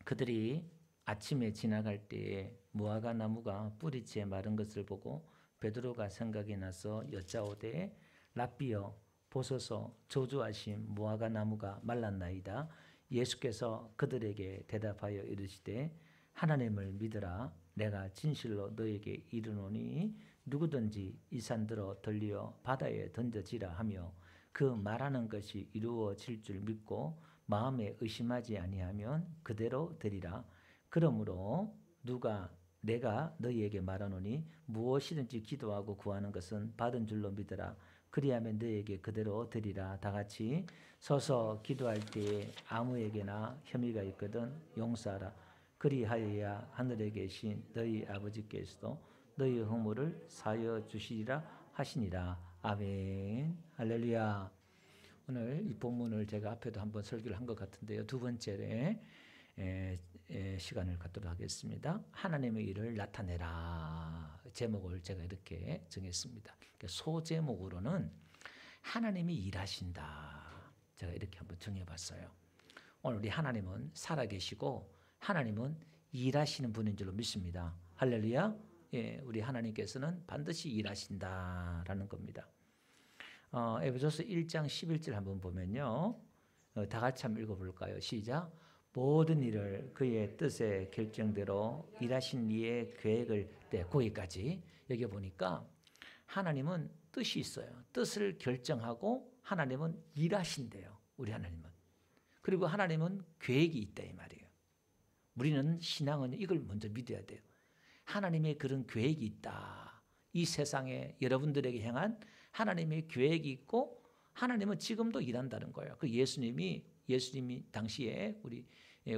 그들이 아침에 지나갈 때에 무화과 나무가 뿌리째 마른 것을 보고 베드로가 생각이 나서 여짜오되 랍비여 보소서 저주하신 무화과 나무가 말랐나이다. 예수께서 그들에게 대답하여 이르시되 하나님을 믿으라. 내가 진실로 너에게 이르노니 누구든지 이 산들어 들리어 바다에 던져지라 하며 그 말하는 것이 이루어질 줄 믿고 마음에 의심하지 아니하면 그대로 되리라. 그러므로 내가 너희에게 말하노니 무엇이든지 기도하고 구하는 것은 받은 줄로 믿으라. 그리하면 너희에게 그대로 되리라. 다 같이 서서 기도할 때에 아무에게나 혐의가 있거든 용서하라. 그리하여야 하늘에 계신 너희 아버지께서도 너희 허물을 사하여 주시리라 하시니라. 아멘. 할렐루야. 오늘 이 본문을 제가 앞에도 한번 설교를 한 것 같은데요. 두 번째 시간을 갖도록 하겠습니다. 하나님의 일을 나타내라. 제목을 제가 이렇게 정했습니다. 소제목으로는 하나님이 일하신다. 제가 이렇게 한번 정해봤어요. 오늘 우리 하나님은 살아계시고 하나님은 일하시는 분인 줄로 믿습니다. 할렐루야. 예, 우리 하나님께서는 반드시 일하신다라는 겁니다. 에베소서 1장 11절 한번 보면요. 다 같이 한번 읽어볼까요? 시작. 모든 일을 그의 뜻의 결정대로 일하신 이의 계획을 거기까지. 여기 보니까 하나님은 뜻이 있어요. 뜻을 결정하고 하나님은 일하신대요. 우리 하나님은. 그리고 하나님은 계획이 있다 이 말이에요. 우리는 신앙은 이걸 먼저 믿어야 돼요. 하나님의 그런 계획이 있다. 이 세상에 여러분들에게 향한 하나님의 계획이 있고 하나님은 지금도 일한다는 거예요. 그 예수님이 당시에 우리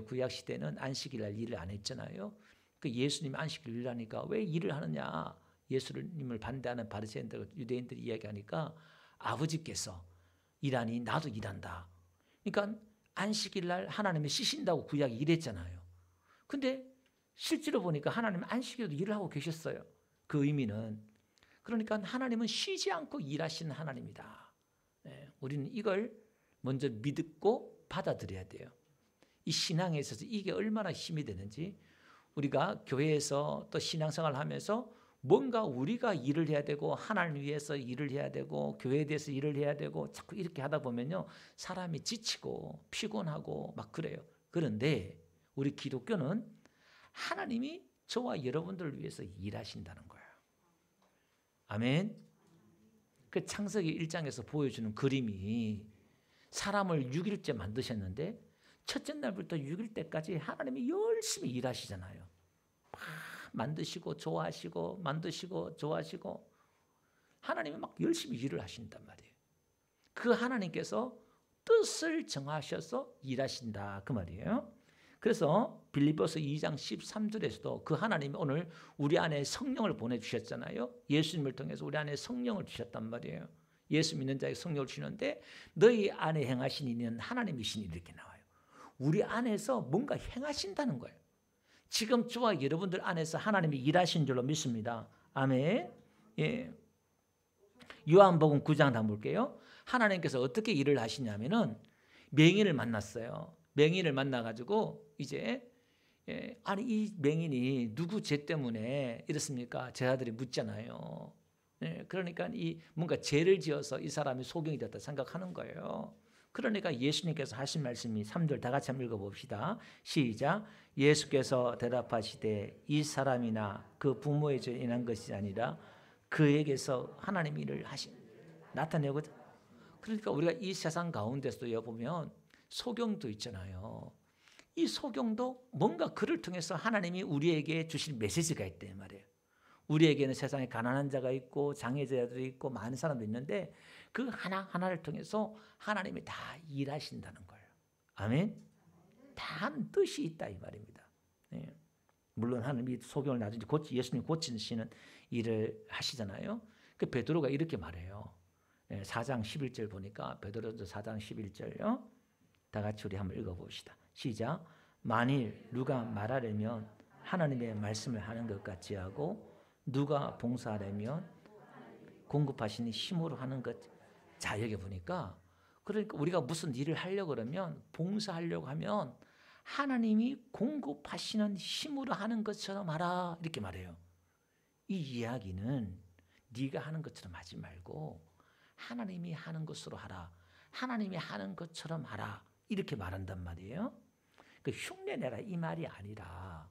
구약 시대는 안식일날 일을 안 했잖아요. 그 예수님이 안식일 일하니까 왜 일을 하느냐? 예수님을 반대하는 바리새인들, 유대인들이 이야기하니까 아버지께서 일하니 나도 일한다. 그러니까 안식일날 하나님이 쉬신다고 구약이 이랬잖아요. 근데 실제로 보니까 하나님은 안식일에도 일을 하고 계셨어요. 그 의미는 그러니까 하나님은 쉬지 않고 일하시는 하나님이다. 우리는 이걸 먼저 믿고 받아들여야 돼요. 이 신앙에 있어서 이게 얼마나 힘이 되는지 우리가 교회에서 또 신앙생활을 하면서 뭔가 우리가 일을 해야 되고 하나님 위해서 일을 해야 되고 교회에 대해서 일을 해야 되고 자꾸 이렇게 하다 보면요. 사람이 지치고 피곤하고 막 그래요. 그런데 우리 기독교는 하나님이 저와 여러분들을 위해서 일하신다는 거예요. 아멘. 그 창세기 1장에서 보여주는 그림이 사람을 6일째 만드셨는데 첫째 날부터 6일 때까지 하나님이 열심히 일하시잖아요. 막 만드시고 좋아하시고 만드시고 좋아하시고 하나님이 막 열심히 일을 하신단 말이에요. 그 하나님께서 뜻을 정하셔서 일하신다 그 말이에요. 그래서 빌립보서 2장 13절에서도 그 하나님이 오늘 우리 안에 성령을 보내주셨잖아요. 예수님을 통해서 우리 안에 성령을 주셨단 말이에요. 예수 믿는 자에게 성령을 주시는데 너희 안에 행하신 이는 하나님이시니 이렇게 나와요. 우리 안에서 뭔가 행하신다는 거예요. 지금 저와 여러분들 안에서 하나님이 일하신 줄로 믿습니다. 아멘. 예. 요한복음 9장 한번 볼게요. 하나님께서 어떻게 일을 하시냐면은 맹인을 만났어요. 맹인을 만나가지고 이제 아니 이 맹인이 누구 죄 때문에 이렇습니까? 제자들이 묻잖아요. 그러니까 이 뭔가 죄를 지어서 이 사람이 소경이 됐다 생각하는 거예요. 그러니까 예수님께서 하신 말씀이 3절 다 같이 한번 읽어봅시다. 시작. 예수께서 대답하시되 이 사람이나 그 부모의 죄로 인한 것이 아니라 그에게서 하나님의 일을 나타내거든. 그러니까 우리가 이 세상 가운데서도 보면 소경도 있잖아요. 이 소경도 뭔가 그를 통해서 하나님이 우리에게 주신 메시지가 있대 말이에요. 우리에게는 세상에 가난한 자가 있고 장애자도 있고 많은 사람도 있는데 그 하나하나를 통해서 하나님이 다 일하신다는 거예요. 아멘. 다 한 뜻이 있다 이 말입니다. 물론 하나님이 소경을 나중에 예수님 고치시는 일을 하시잖아요. 그 베드로가 이렇게 말해요. 4장 11절 보니까 베드로전서 4장 11절요. 다 같이 우리 한번 읽어봅시다. 시작. 만일 누가 말하려면 하나님의 말씀을 하는 것 같이 하고 누가 봉사하려면 공급하시는 힘으로 하는 것. 자 여기 보니까 그러니까 우리가 무슨 일을 하려고 그러면 봉사하려고 하면 하나님이 공급하시는 힘으로 하는 것처럼 하라 이렇게 말해요. 이 이야기는 네가 하는 것처럼 하지 말고 하나님이 하는 것으로 하라. 하나님이 하는 것처럼 하라. 이렇게 말한단 말이에요. 그 흉내내라 이 말이 아니라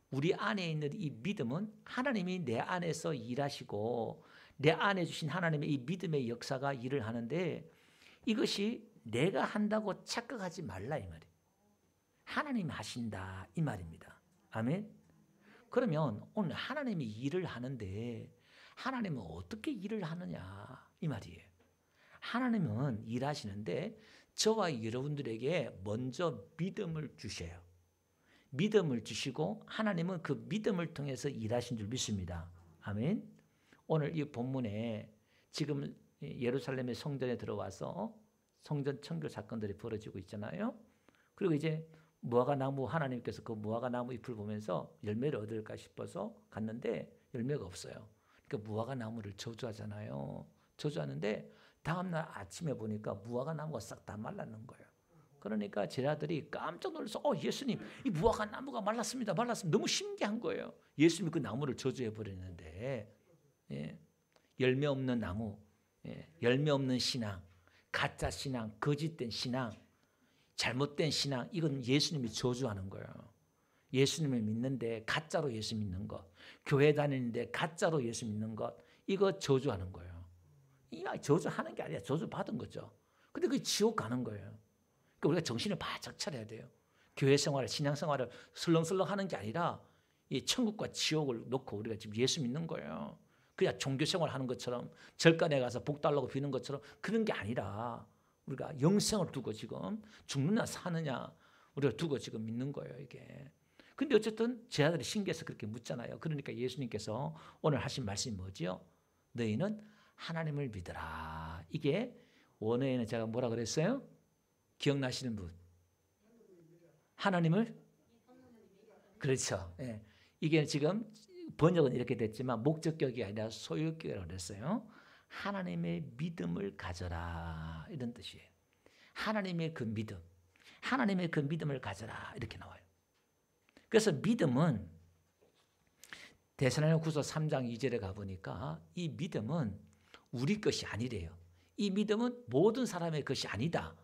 우리 안에 있는 이 믿음은 하나님이 내 안에서 일하시고 내 안에 주신 하나님의 이 믿음의 역사가 일을 하는데 이것이 내가 한다고 착각하지 말라 이 말이에요. 하나님이 하신다 이 말입니다. 아멘. 그러면 오늘 하나님이 일을 하는데 하나님은 어떻게 일을 하느냐 이 말이에요. 하나님은 일하시는데 저와 여러분들에게 먼저 믿음을 주셔요. 믿음을 주시고 하나님은 그 믿음을 통해서 일하신 줄 믿습니다. 아멘. 오늘 이 본문에 지금 예루살렘의 성전에 들어와서 성전 청교 사건들이 벌어지고 있잖아요. 그리고 이제 무화과 나무 하나님께서 그 무화과 나무 잎을 보면서 열매를 얻을까 싶어서 갔는데 열매가 없어요. 그러니까 무화과 나무를 저주하잖아요. 저주하는데 다음날 아침에 보니까 무화과 나무가 싹 다 말랐는 거예요. 그러니까 제자들이 깜짝 놀라서 예수님 이 무화과 나무가 말랐습니다. 너무 신기한 거예요. 예수님이 그 나무를 저주해 버렸는데 열매 없는 나무, 열매 없는 신앙, 가짜 신앙, 거짓된 신앙, 잘못된 신앙 이건 예수님이 저주하는 거예요. 예수님을 믿는데 가짜로 예수 믿는 것, 교회 다니는데 가짜로 예수 믿는 것 이거 저주하는 거예요. 이 저주하는 게 아니라 저주받은 거죠. 근데 그게 지옥 가는 거예요. 그러니까 우리가 정신을 바짝 차려야 돼요. 교회 생활을 신앙 생활을 설렁설렁 하는 게 아니라 이 천국과 지옥을 놓고 우리가 지금 예수 믿는 거예요. 그냥 종교 생활 하는 것처럼 절간에 가서 복 달라고 비는 것처럼 그런 게 아니라 우리가 영생을 두고 지금 죽느냐 사느냐 우리가 두고 지금 믿는 거예요 이게. 근데 어쨌든 제 아들이 신기해서 그렇게 묻잖아요. 그러니까 예수님께서 오늘 하신 말씀이 뭐지요? 너희는 하나님을 믿어라. 이게 원어에는 제가 뭐라 그랬어요? 기억나시는 분? 하나님을? 그렇죠. 예. 이게 지금 번역은 이렇게 됐지만 목적격이 아니라 소유격이라고 그랬어요. 하나님의 믿음을 가져라 이런 뜻이에요. 하나님의 그 믿음, 하나님의 그 믿음을 가져라 이렇게 나와요. 그래서 믿음은 데살로니가후서 3장 2절에 가보니까 이 믿음은 우리 것이 아니래요. 이 믿음은 모든 사람의 것이 아니다.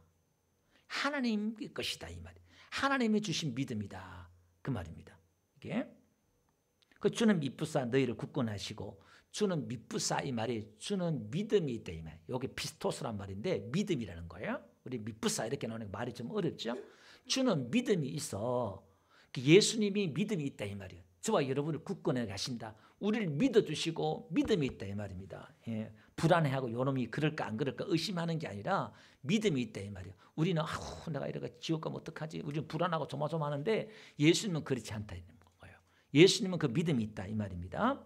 하나님의 것이다 이 말이에요. 하나님이 주신 믿음이다 그 말입니다. 이게 그 주는 미쁘사 너희를 굳건하시고 주는 미쁘사 이 말이 주는 믿음이 있다 이 말. 여기 피스토스란 말인데 믿음이라는 거예요. 우리 미쁘사 이렇게 나오는 말이 좀 어렵죠. 주는 믿음이 있어. 예수님이 믿음이 있다 이 말이에요. 저와 여러분을 굳건해 가신다. 우리를 믿어주시고 믿음이 있다 이 말입니다. 예. 불안해하고 요놈이 그럴까 안 그럴까 의심하는 게 아니라 믿음이 있다 이 말이에요. 우리는 내가 이래가 지옥 가면 어떡하지? 우리는 불안하고 조마조마하는데 예수님은 그렇지 않다 이 거예요. 예수님은 그 믿음이 있다 이 말입니다.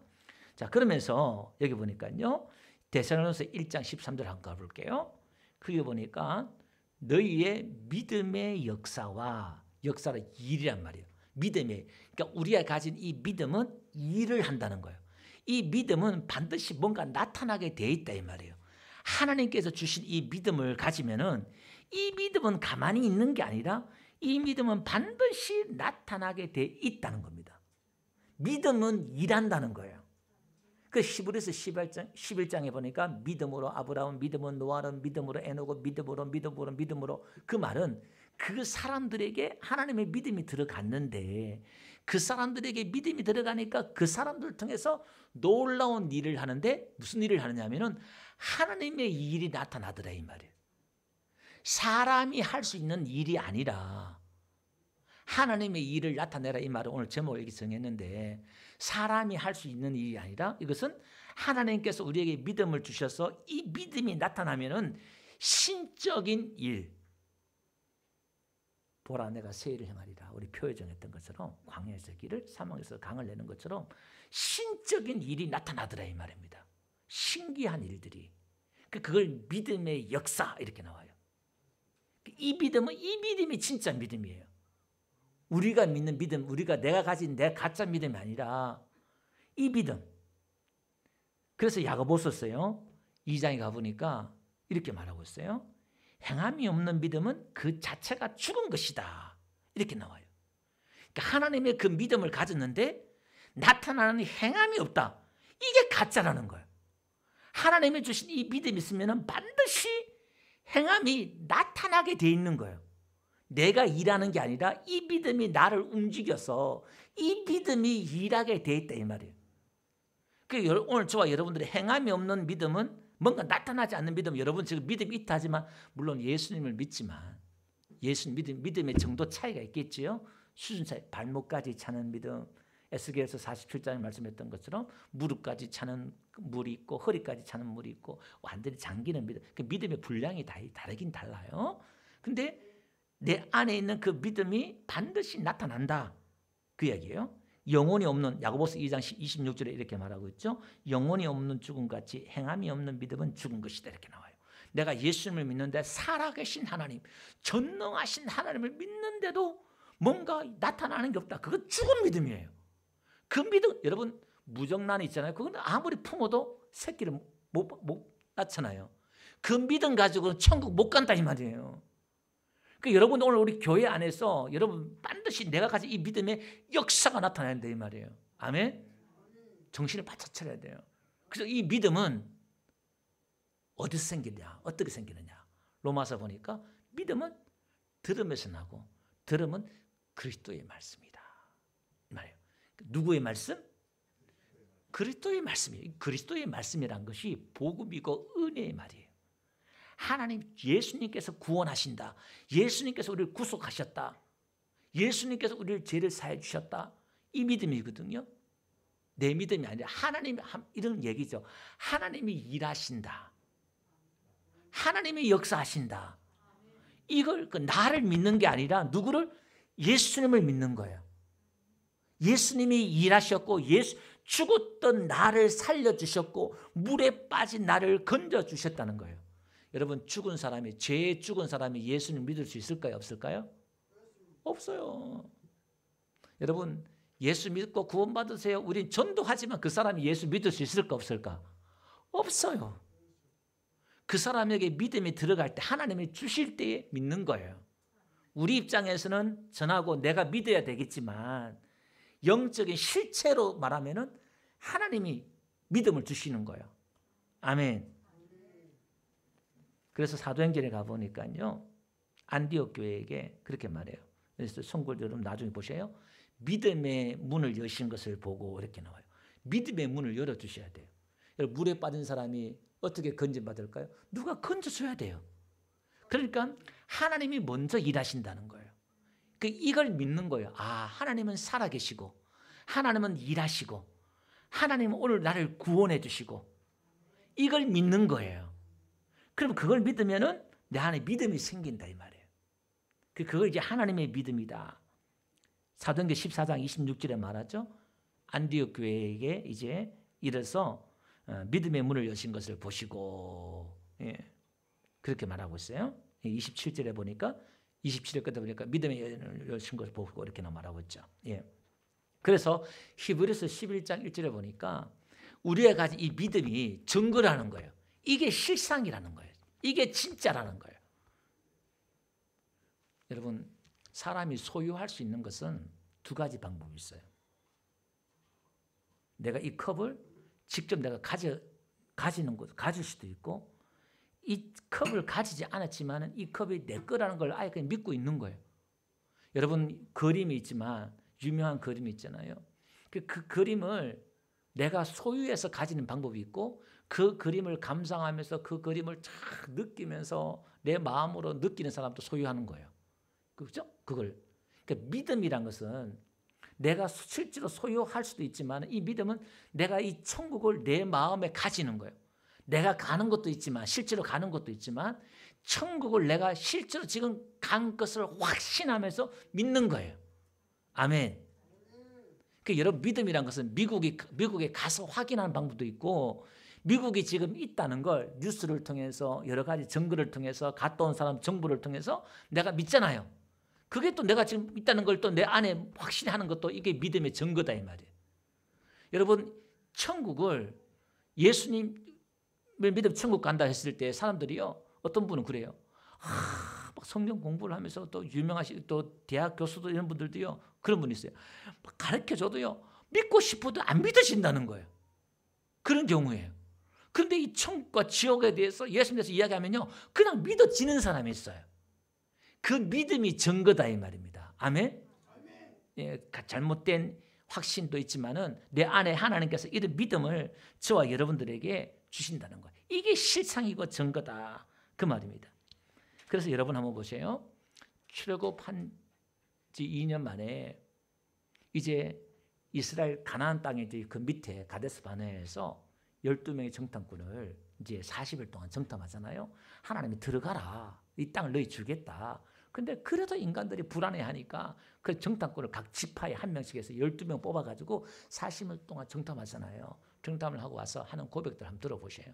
자 그러면서 여기 보니까요. 데살로니가서 1장 13절 한번 가볼게요. 그게 보니까 너희의 믿음의 역사는 일이란 말이에요. 믿음이 그러니까 우리가 가진 이 믿음은 일을 한다는 거예요. 이 믿음은 반드시 뭔가 나타나게 돼 있다 이 말이에요. 하나님께서 주신 이 믿음을 가지면은 이 믿음은 가만히 있는 게 아니라 이 믿음은 반드시 나타나게 돼 있다는 겁니다. 믿음은 일한다는 거예요. 그 히브리서 11장에 보니까 믿음으로 아브라함, 믿음으로 노아는, 믿음으로 에녹은, 믿음으로 그 말은 그 사람들에게 하나님의 믿음이 들어갔는데 그 사람들에게 믿음이 들어가니까 그 사람들을 통해서 놀라운 일을 하는데 무슨 일을 하느냐면은 하나님의 일이 나타나더라 이 말이에요. 사람이 할 수 있는 일이 아니라 하나님의 일을 나타내라 이 말을 오늘 제목을 이렇게 정했는데 사람이 할 수 있는 일이 아니라 이것은 하나님께서 우리에게 믿음을 주셔서 이 믿음이 나타나면은 신적인 일. 보라 내가 새 일을 행하리라. 우리 표에 정했던 것처럼 광야에서 길을 사막에서 강을 내는 것처럼 신적인 일이 나타나더라 이 말입니다. 신기한 일들이. 그걸 믿음의 역사 이렇게 나와요. 이 믿음이 진짜 믿음이에요. 우리가 믿는 믿음, 내가 가진 내 가짜 믿음이 아니라 이 믿음. 그래서 야고보서 써요. 2장에 가보니까 이렇게 말하고 있어요. 행함이 없는 믿음은 그 자체가 죽은 것이다. 이렇게 나와요. 그러니까 하나님의 그 믿음을 가졌는데 나타나는 행함이 없다. 이게 가짜라는 거예요. 하나님이 주신 이 믿음이 있으면 반드시 행함이 나타나게 돼 있는 거예요. 내가 일하는 게 아니라 이 믿음이 나를 움직여서 이 믿음이 일하게 돼 있다 이 말이에요. 오늘 저와 여러분들의 행함이 없는 믿음은 뭔가 나타나지 않는 믿음. 여러분 지금 믿음이 있다 하지만 물론 예수님을 믿지만 예수님 믿음의 정도 차이가 있겠지요. 수준 차이. 발목까지 차는 믿음. 에스겔서 47장에 말씀했던 것처럼 무릎까지 차는 물이 있고 허리까지 차는 물이 있고 완전히 잠기는 믿음. 그 믿음의 분량이 다르긴 달라요. 근데 내 안에 있는 그 믿음이 반드시 나타난다. 그 이야기예요. 영혼이 없는 야고보서 2장 26절에 이렇게 말하고 있죠. 영혼이 없는 죽음같이 행함이 없는 믿음은 죽은 것이다 이렇게 나와요. 내가 예수님을 믿는데 살아계신 하나님, 전능하신 하나님을 믿는데도 뭔가 나타나는 게 없다. 그건 죽은 믿음이에요. 그 믿음, 여러분 무정란이 있잖아요. 그건 아무리 품어도 새끼를 못 낳잖아요. 그 믿음 가지고는 천국 못 간다 이 말이에요. 그 여러분 오늘 우리 교회 안에서 여러분 반드시 내가 가진 이 믿음의 역사가 나타나야 된다 이 말이에요. 아멘. 정신을 바짝 차려야 돼요. 그래서 이 믿음은 어디서 생기냐, 어떻게 생기느냐. 로마서 보니까 믿음은 들음에서 나고 들음은 그리스도의 말씀이다 이 말이에요. 누구의 말씀? 그리스도의 말씀이에요. 그리스도의 말씀이란 것이 복음이고 은혜의 말이에요. 하나님 예수님께서 구원하신다. 예수님께서 우리를 구속하셨다. 예수님께서 우리를 죄를 사해 주셨다. 이 믿음이거든요. 내 믿음이 아니라 하나님이 이런 얘기죠. 하나님이 일하신다. 하나님이 역사하신다. 이걸 나를 믿는 게 아니라 누구를? 예수님을 믿는 거예요. 예수님이 일하셨고 죽었던 나를 살려주셨고 물에 빠진 나를 건져주셨다는 거예요. 여러분 죽은 사람이 죄에 죽은 사람이 예수님을 믿을 수 있을까요? 없을까요? 없어요. 여러분 예수 믿고 구원받으세요. 우린 전도하지만 그 사람이 예수 믿을 수 있을까 없을까? 없어요. 그 사람에게 믿음이 들어갈 때 하나님이 주실 때에 믿는 거예요. 우리 입장에서는 전하고 내가 믿어야 되겠지만 영적인 실체로 말하면은 하나님이 믿음을 주시는 거예요. 아멘. 그래서 사도행전에 가보니까요. 안디옥 교회에게 그렇게 말해요. 그래서 성골 여러분 나중에 보세요. 믿음의 문을 여신 것을 보고 이렇게 나와요. 믿음의 문을 열어주셔야 돼요. 물에 빠진 사람이 어떻게 건진받을까요? 누가 건져줘야 돼요. 그러니까 하나님이 먼저 일하신다는 거예요. 이걸 믿는 거예요. 아, 하나님은 살아계시고 하나님은 일하시고 하나님은 오늘 나를 구원해 주시고 이걸 믿는 거예요. 그럼 그걸 믿으면은 내 안에 믿음이 생긴다 이 말이에요. 그걸 이제 하나님의 믿음이다. 사도행전 14장 26절에 말하죠. 안디옥 교회에게 이제 이래서 믿음의 문을 여신 것을 보시고 그렇게 말하고 있어요. 27절에 보니까 27절 끝에 보니까 믿음의 문을 여신 것을 보고 이렇게 말하고 있죠. 그래서 히브리서 11장 1절에 보니까 우리가 가진 이 믿음이 증거라는 거예요. 이게 실상이라는 거예요. 이게 진짜라는 거예요. 여러분 사람이 소유할 수 있는 것은 두 가지 방법이 있어요. 내가 이 컵을 직접 내가 가지는 것, 가질 수도 있고 이 컵을 가지지 않았지만 이 컵이 내 거라는 걸 아예 그냥 믿고 있는 거예요. 여러분 그림이 있지만 유명한 그림이 있잖아요. 그 그림을 내가 소유해서 가지는 방법이 있고 그 그림을 감상하면서 그 그림을 쫙 느끼면서 내 마음으로 느끼는 사람도 소유하는 거예요. 그렇죠? 그걸. 그러니까 믿음이란 것은 내가 실제로 소유할 수도 있지만 이 믿음은 내가 이 천국을 내 마음에 가지는 거예요. 내가 가는 것도 있지만 실제로 가는 것도 있지만 천국을 내가 실제로 지금 간 것을 확신하면서 믿는 거예요. 아멘. 그 여러분 믿음이란 것은 미국에 가서 확인하는 방법도 있고 미국이 지금 있다는 걸 뉴스를 통해서 여러 가지 증거를 통해서 갔다 온 사람 정보를 통해서 내가 믿잖아요. 그게 또 내가 지금 있다는 걸 또 내 안에 확신하는 것도 이게 믿음의 증거다 이 말이에요. 여러분 천국을 예수님을 믿으면 천국 간다 했을 때 사람들이요 어떤 분은 그래요. 막 막 성경 공부를 하면서 또 유명하신 또 대학 교수도 이런 분들도요. 그런 분이 있어요. 가르쳐줘도요. 믿고 싶어도 안 믿어진다는 거예요. 그런 경우예요. 그런데 이 천국과 지옥에 대해서 예수님께서 이야기하면요. 그냥 믿어지는 사람이 있어요. 그 믿음이 증거다 이 말입니다. 아멘? 예, 잘못된 확신도 있지만은 내 안에 하나님께서 이런 믿음을 저와 여러분들에게 주신다는 거예요. 이게 실상이고 증거다 그 말입니다. 그래서 여러분 한번 보세요. 출애굽한 지 2년 만에 이제 이스라엘 가나안 땅에 그 밑에 가데스 바네아에서 12명의 정탐꾼을 이제 40일 동안 정탐하잖아요. 하나님이 들어가라. 이 땅을 너희 주겠다. 근데 그래도 인간들이 불안해하니까 그 정탐꾼을 각 지파에 한 명씩 해서 12명 뽑아가지고 40일 동안 정탐하잖아요. 정탐을 하고 와서 하는 고백들 한번 들어보세요.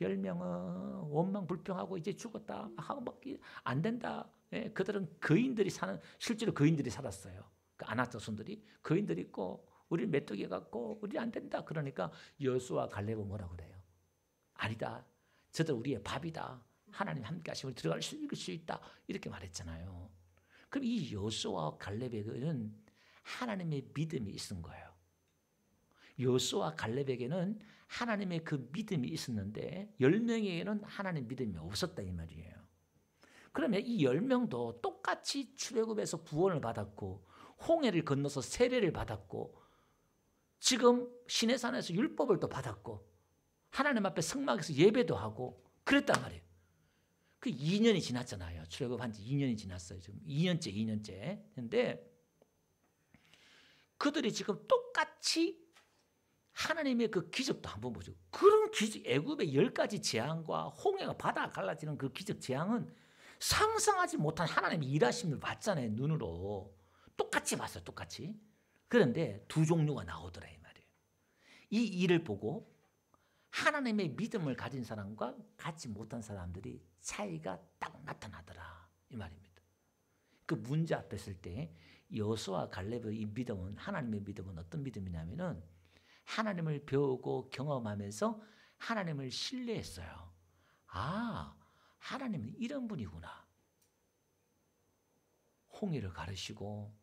10명은 원망 불평하고 이제 죽었다 하고 막 안 된다. 예, 그들은 거인들이 사는 실제로 거인들이 살았어요. 그 아낙자손들이 거인들이 있고 우리 메뚜기 같고 우리 안 된다. 그러니까 여호수아 갈렙은 뭐라 그래요? 아니다. 저들 우리의 밥이다. 하나님 함께 하시면 들어갈 수 있다. 이렇게 말했잖아요. 그럼 이 여호수아와 갈렙에게는 하나님의 믿음이 있은 거예요. 여호수아와 갈렙에게는 하나님의 그 믿음이 있었는데 10명에게는 하나님 믿음이 없었다 이 말이에요. 그러면 이 10명도 똑같이 출애굽에서 구원을 받았고 홍해를 건너서 세례를 받았고 지금 시내산에서 율법을 또 받았고 하나님 앞에 성막에서 예배도 하고 그랬단 말이에요. 그 2년이 지났잖아요. 출애굽한 지 2년이 지났어요. 지금 2년째. 근데 그들이 지금 똑같이 하나님의 그 기적도 한번 보죠. 그런 기적, 애굽의 10가지 재앙과 홍해가 바다 갈라지는 그 기적 재앙은 상상하지 못한 하나님의 일하심을 봤잖아요. 눈으로. 똑같이 봤어요. 똑같이. 그런데 두 종류가 나오더라 이 말이에요. 이 일을 보고 하나님의 믿음을 가진 사람과 갖지 못한 사람들이 차이가 딱 나타나더라 이 말입니다. 그 문제 앞에 설 때 여호수아 갈렙의 이 믿음은 하나님의 믿음은 어떤 믿음이냐면은 하나님을 배우고 경험하면서 하나님을 신뢰했어요. 아, 하나님은 이런 분이구나. 홍해를 가르시고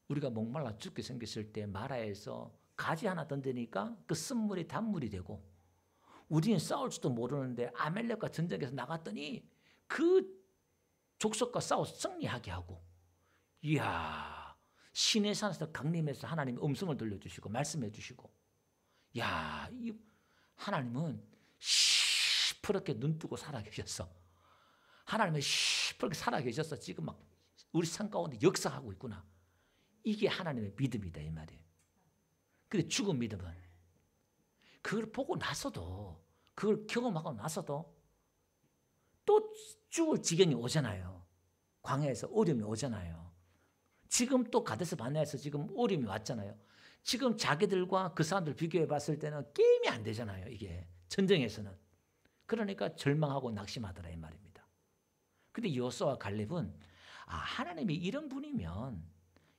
우리가 목말라 죽게 생겼을 때 마라에서 가지 하나 던지니까 그 쓴물이 단물이 되고 우리는 싸울 줄도 모르는데 아멜렉과 전쟁에서 나갔더니 그 족속과 싸워서 승리하게 하고 이야 신의 산에서 강림해서 하나님이 음성을 들려주시고 말씀해 주시고 야, 이 하나님은 시퍼렇게 눈 뜨고 살아계셨어. 하나님은 시퍼렇게 살아계셨어. 지금 막 우리 삶 가운데 역사하고 있구나. 이게 하나님의 믿음이다 이 말이에요. 근데 죽은 믿음은 그걸 보고 나서도 그걸 경험하고 나서도 또 죽을 지경이 오잖아요. 광야에서 어려움이 오잖아요. 지금 또 가데스 바네아에서 지금 어려움이 왔잖아요. 지금 자기들과 그 사람들 비교해 봤을 때는 게임이 안 되잖아요. 이게 전쟁에서는. 그러니까 절망하고 낙심하더라 이 말입니다. 근데 여호수아와 갈렙은 아, 하나님이 이런 분이면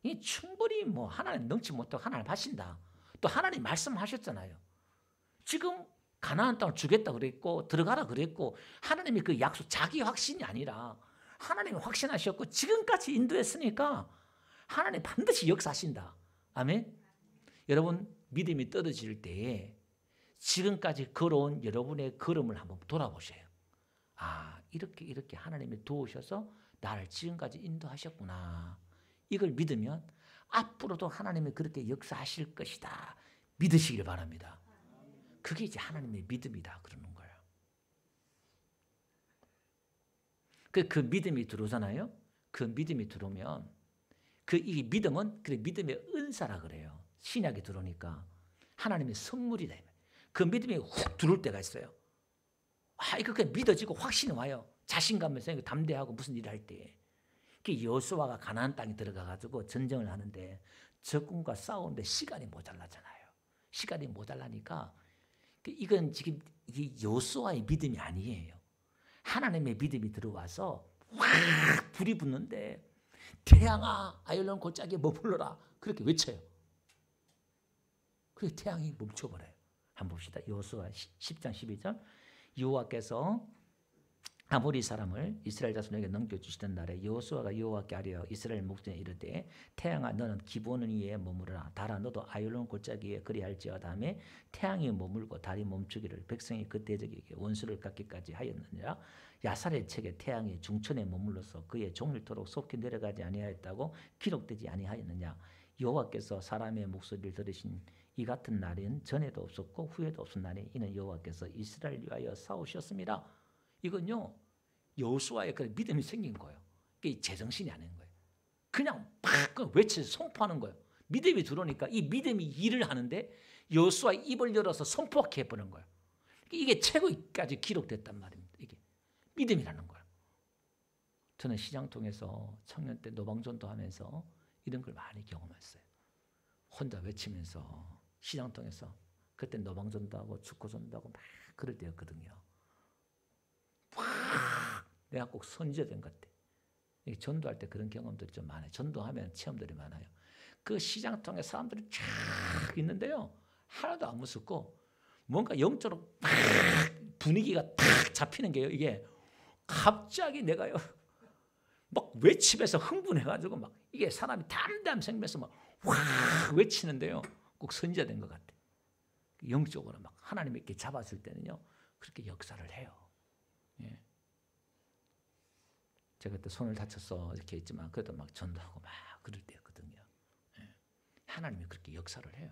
이 충분히 뭐 하나님 능치 못하고 하나님 하신다. 또 하나님 말씀하셨잖아요. 지금 가나안 땅을 주겠다 그랬고 들어가라 그랬고 하나님이 그 약속 자기 확신이 아니라 하나님이 확신하셨고 지금까지 인도했으니까 하나님 반드시 역사하신다. 아멘. 여러분 믿음이 떨어질 때에 지금까지 걸어온 여러분의 걸음을 한번 돌아보세요. 아, 이렇게 하나님이 도우셔서 나를 지금까지 인도하셨구나. 이걸 믿으면 앞으로도 하나님이 그렇게 역사하실 것이다. 믿으시길 바랍니다. 그게 이제 하나님의 믿음이다 그러는 거예요. 그 믿음이 들어오잖아요. 그 믿음이 들어오면 이 믿음은 그래 믿음의 은사라 그래요. 신약이 들어오니까 하나님의 선물이다. 그 믿음이 훅 들어올 때가 있어요. 아, 이거 그냥 믿어지고 확신이 와요. 자신감을 생기고 담대하고 무슨 일을 할 때. 여호수아가 가나안 땅에 들어가가지고 전쟁을 하는데 적군과 싸우는데 시간이 모자라잖아요. 시간이 모자라니까 이건 지금 여호수아의 믿음이 아니에요. 하나님의 믿음이 들어와서 확 불이 붙는데 태양아 아열론 골짜기에 머물러라 그렇게 외쳐요. 그래서 태양이 멈춰버려요. 한번 봅시다. 여호수아 10장 12절 여호와께서 아모리 사람을 이스라엘 자손에게 넘겨주시던 날에 여호수아가 여호와께 아뢰어 이스라엘 목전에 이르되 태양아 너는 기브온 위에 머무르라 달아 너도 아얄론 골짜기 위에 그리할지어다 하며 태양이 머물고 달이 멈추기를 백성이 그 대적에게 원수를 갚기까지 하였느니라. 야살의 책에 태양이 중천에 머물러서 그의 종일토록 속히 내려가지 아니하였다고 기록되지 아니하였느냐. 여호와께서 사람의 목소리를 들으신 이 같은 날은 전에도 없었고 후에도 없은 날이 이는 여호와께서 이스라엘 위하여 싸우셨습니다. 이건요 여호수아의 그 믿음이 생긴 거예요. 이게 제정신이 아닌 거예요. 그냥 막 외치서 선포하는 거예요. 믿음이 들어오니까 이 믿음이 일을 하는데 여호수아의 입을 열어서 선포하게 해버린 거예요. 이게 최고까지 기록됐단 말입니다. 이게 믿음이라는 거예요. 저는 시장 통해서 청년 때 노방전도 하면서 이런 걸 많이 경험했어요. 혼자 외치면서 시장 통해서 그때 노방전도 하고 축구전도 하고 막 그럴 때였거든요. 내가 꼭 선지자된 것 같아. 전도할 때 그런 경험들이 좀 많아요. 전도하면 체험들이 많아요. 그 시장통에 사람들이 쫙 있는데요. 하나도 안 무섭고 뭔가 영적으로 막 분위기가 탁 잡히는 게요. 이게 갑자기 내가요. 막 외치면서 흥분해가지고 막 이게 사람이 담담 생면서 막 확 외치는데요. 꼭 선지자된 것 같아. 영적으로 막 하나님이 이렇게 잡았을 때는요. 그렇게 역사를 해요. 예. 제가 그때 손을 다쳐서 이렇게 있지만 그래도 막 전도하고 막 그럴 때였거든요. 예. 하나님이 그렇게 역사를 해요.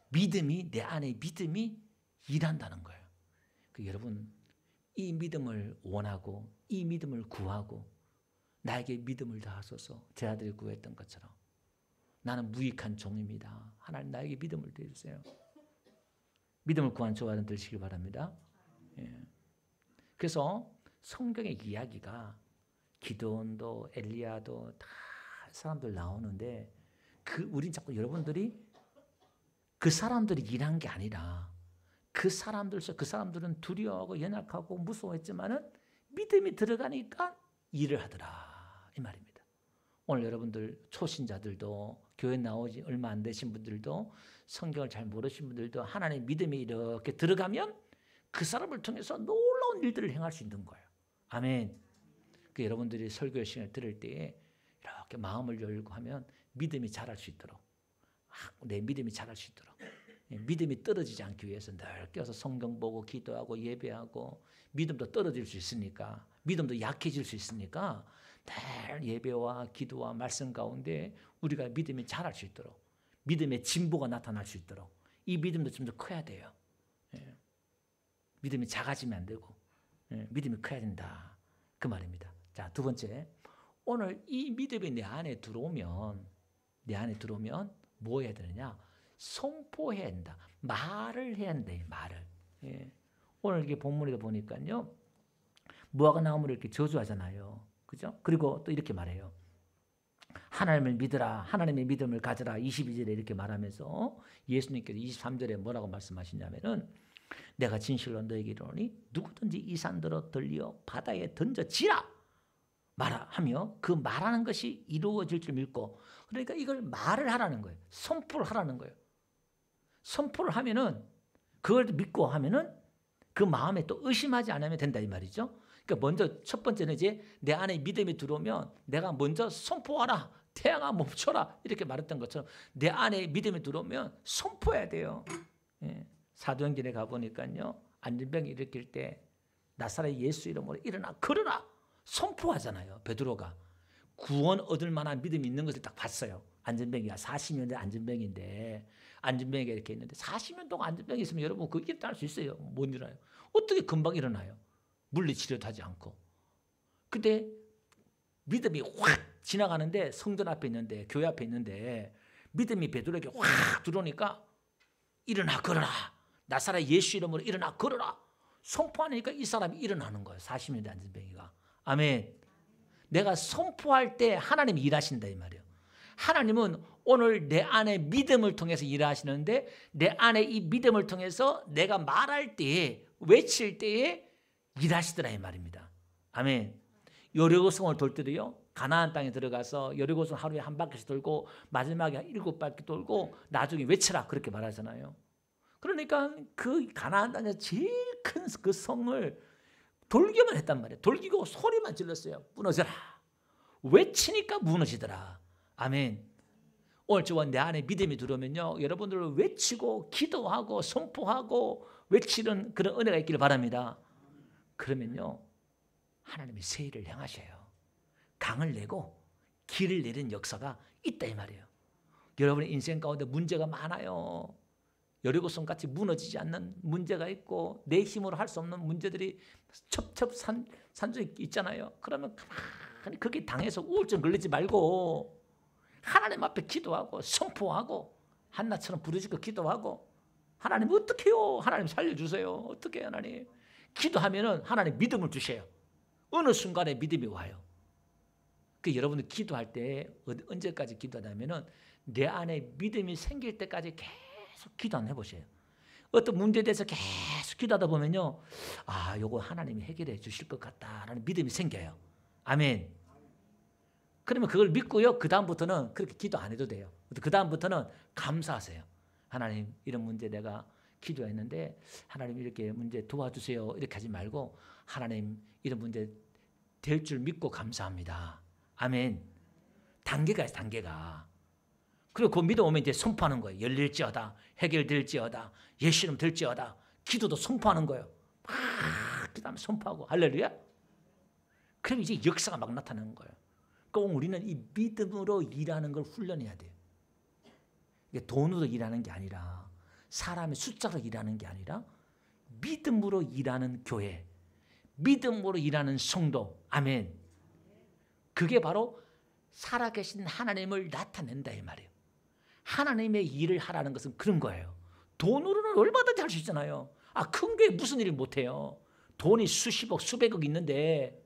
믿음이 내 안에 믿음이 일한다는 거예요. 여러분 이 믿음을 원하고 이 믿음을 구하고 나에게 믿음을 다하소서. 제 아들이 구했던 것처럼 나는 무익한 종입니다. 하나님 나에게 믿음을 대주세요. 믿음을 구한 저와 여러분 되시길 바랍니다. 예. 그래서 성경의 이야기가 기드온도 엘리야도 다 사람들 나오는데 우린 자꾸 여러분들이 그 사람들이 일한 게 아니라 그 사람들은 두려워하고 연약하고 무서워했지만은 믿음이 들어가니까 일을 하더라 이 말입니다. 오늘 여러분들 초신자들도 교회 나오지 얼마 안 되신 분들도 성경을 잘 모르신 분들도 하나님의 믿음이 이렇게 들어가면 그 사람을 통해서 놀라운 일들을 행할 수 있는 거예요. 아멘. 여러분들이 설교 시간을 들을 때 이렇게 마음을 열고 하면 믿음이 자랄 수 있도록 내 믿음이 자랄 수 있도록 믿음이 떨어지지 않기 위해서 늘 껴서 성경 보고 기도하고 예배하고 믿음도 떨어질 수 있으니까 믿음도 약해질 수 있으니까 늘 예배와 기도와 말씀 가운데 우리가 믿음이 자랄 수 있도록 믿음의 진보가 나타날 수 있도록 이 믿음도 좀 더 커야 돼요. 예. 믿음이 작아지면 안 되고 믿음이 커야 된다 그 말입니다. 자, 두 번째 오늘 이 믿음이 내 안에 들어오면 뭐 해야 되느냐? 선포해야 한다. 말을 해야 한다. 말을. 예. 오늘 이게 본문에도 보니까요. 무화과 나무를 이렇게 저주하잖아요. 그죠? 그리고 또 이렇게 말해요. 하나님을 믿으라. 하나님의 믿음을 가져라. 22절에 이렇게 말하면서 예수님께서 23절에 뭐라고 말씀하시냐면은 내가 진실로 너에게 이르노니 누구든지 이 산더러 들려 바다에 던져지라 말하며 그 말하는 것이 이루어질 줄 믿고 그러니까 이걸 말을 하라는 거예요. 선포를 하라는 거예요. 선포를 하면은 그걸 믿고 하면은 그 마음에 또 의심하지 않으면 된다 이 말이죠. 그러니까 먼저 첫 번째는 이제 내 안에 믿음이 들어오면 내가 먼저 선포하라. 태양아 멈춰라. 이렇게 말했던 것처럼 내 안에 믿음이 들어오면 선포해야 돼요. 예. 사도행전에 가보니까요. 안전병 일으킬 때 나사렛 예수 이름으로 일어나 걸어라. 선포하잖아요. 베드로가. 구원 얻을 만한 믿음이 있는 것을 딱 봤어요. 안전병이야. 40년 된 안전병인데 안전병이 이렇게 있는데 40년 동안 안전병이 있으면 여러분 그거 일어날 수 있어요. 못 일어나요. 어떻게 금방 일어나요? 물리치료도 하지 않고. 근데 믿음이 확 지나가는데 성전 앞에 있는데 교회 앞에 있는데 믿음이 베드로에게 확 들어오니까 일어나 걸어라. 나사렛 예수 이름으로 일어나 걸어라. 선포하니까 이 사람이 일어나는 거예요. 40년 된 안전병이가. 아멘. 내가 선포할 때 하나님이 일하신다 이 말이에요. 하나님은 오늘 내 안에 믿음을 통해서 일하시는데 내 안에 이 믿음을 통해서 내가 말할 때에 외칠 때에 일하시더라 이 말입니다. 아멘. 여리고성을 돌 때도요. 가나안 땅에 들어가서 여리고성 하루에 한 바퀴씩 돌고 마지막에 7바퀴 돌고 나중에 외치라 그렇게 말하잖아요. 그러니까 그 가나안 땅에서 제일 큰 그 성을 돌기만 했단 말이에요. 돌기고 소리만 질렀어요. 무너져라. 외치니까 무너지더라. 아멘. 오늘 저와 내 안에 믿음이 들어오면요, 여러분들 외치고 기도하고 선포하고 외치는 그런 은혜가 있기를 바랍니다. 그러면요, 하나님이 새 일을 행하셔요. 강을 내고 길을 내린 역사가 있다 이 말이에요. 여러분의 인생 가운데 문제가 많아요. 여리고성 같이 무너지지 않는 문제가 있고 내 힘으로 할 수 없는 문제들이 첩첩산중에 있잖아요. 그러면 가만히 그게 당해서 우울증 걸리지 말고 하나님 앞에 기도하고 선포하고 한나처럼 부르짖고 기도하고 하나님 어떡해요? 하나님 살려주세요. 어떻게 하나님? 기도하면은 하나님 믿음을 주셔요. 어느 순간에 믿음이 와요. 그 여러분들 기도할 때 언제까지 기도하냐면은 내 안에 믿음이 생길 때까지 계속 기도 안 해보세요. 어떤 문제에 대해서 계속 기도하다 보면요, 아, 요거 하나님이 해결해 주실 것 같다라는 믿음이 생겨요. 아멘. 그러면 그걸 믿고요, 그 다음부터는 그렇게 기도 안 해도 돼요. 그 다음부터는 감사하세요. 하나님, 이런 문제 내가 기도했는데 하나님 이렇게 문제 도와주세요. 이렇게 하지 말고 하나님 이런 문제 될 줄 믿고 감사합니다. 아멘. 단계가 있어요. 단계가. 그리고 그 믿음 오면 이제 선포하는 거예요. 열릴지어다. 해결될지어다. 예수님 될지어다. 기도도 선포하는 거예요. 막 기도하면 선포하고 할렐루야. 그럼 이제 역사가 막 나타나는 거예요. 그러니까 우리는 이 믿음으로 일하는 걸 훈련해야 돼요. 이게 돈으로 일하는 게 아니라 사람의 숫자로 일하는 게 아니라 믿음으로 일하는 교회, 믿음으로 일하는 성도. 아멘. 그게 바로 살아계신 하나님을 나타낸다 이 말이에요. 하나님의 일을 하라는 것은 그런 거예요. 돈으로는 얼마든지 할 수 있잖아요. 아, 큰 교회 무슨 일을 못해요. 돈이 수십억 수백억 있는데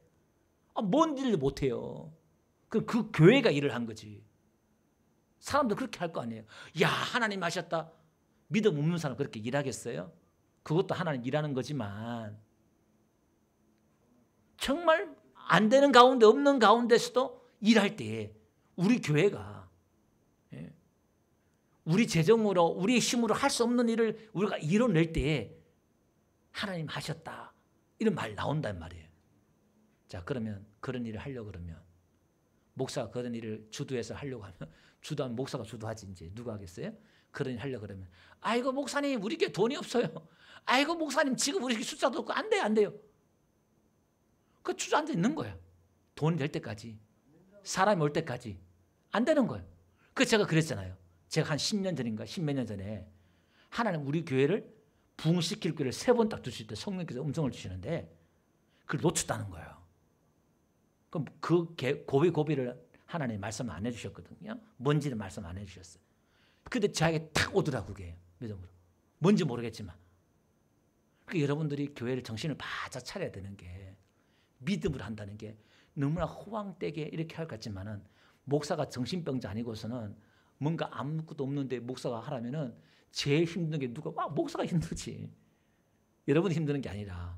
뭔 일을 못해요. 그 교회가 일을 한 거지. 사람도 그렇게 할 거 아니에요. 야, 하나님 하셨다. 믿음 없는 사람 그렇게 일하겠어요? 그것도 하나님 일하는 거지만 정말 안 되는 가운데 없는 가운데서도 일할 때 우리 교회가 우리 재정으로 우리의 힘으로 할 수 없는 일을 우리가 이뤄낼 때 하나님 하셨다 이런 말 나온단 말이에요. 자, 그러면 그런 일을 하려고 그러면 목사가 그런 일을 주도해서 하려고 하면 주도하면 목사가 주도하지 이제 누가 하겠어요? 그런 일 하려고 그러면 아이고 목사님 우리 교회 돈이 없어요. 아이고 목사님 지금 우리 숫자도 없고 안 돼요 안 돼요. 그 주저앉아 있는 거예요. 돈이 될 때까지 사람이 올 때까지 안 되는 거예요. 그래서 제가 그랬잖아요. 제가 한 10년 전인가 10몇 년 전에 하나님 우리 교회를 부흥시킬 교회를 3번 딱 주실 때 성령께서 음성을 주시는데 그걸 놓쳤다는 거예요. 그럼 그 고비를 하나님 말씀 안 해주셨거든요. 뭔지는 말씀 안 해주셨어요. 근데 저에게 탁 오더라고요. 그게 믿음으로. 뭔지 모르겠지만. 그러니까 여러분들이 교회를 정신을 바짝 차려야 되는 게 믿음으로 한다는 게 너무나 호황되게 이렇게 할 것 같지만은 목사가 정신병자 아니고서는 뭔가 아무것도 없는데 목사가 하라면은 제일 힘든 게 누가 목사가 힘들지. 여러분이 힘드는 게 아니라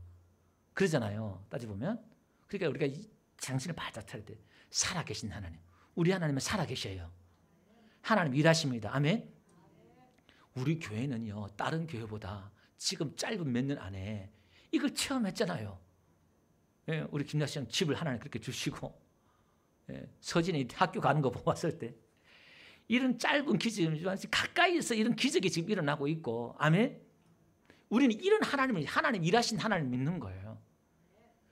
그러잖아요. 따져보면. 그러니까 우리가 정신을 바짝 차려야 돼. 살아계신 하나님. 우리 하나님은 살아계셔요. 하나님 일하십니다. 아멘. 우리 교회는요. 다른 교회보다 지금 짧은 몇 년 안에 이걸 체험했잖아요. 예, 우리 김나씨 형 집을 하나님 그렇게 주시고 서진이 학교 가는 거 보았을 때 이런 짧은 기적이지만 가까이서 이런 기적이 지금 일어나고 있고 아멘. 우리는 이런 하나님 일하신 하나님 믿는 거예요.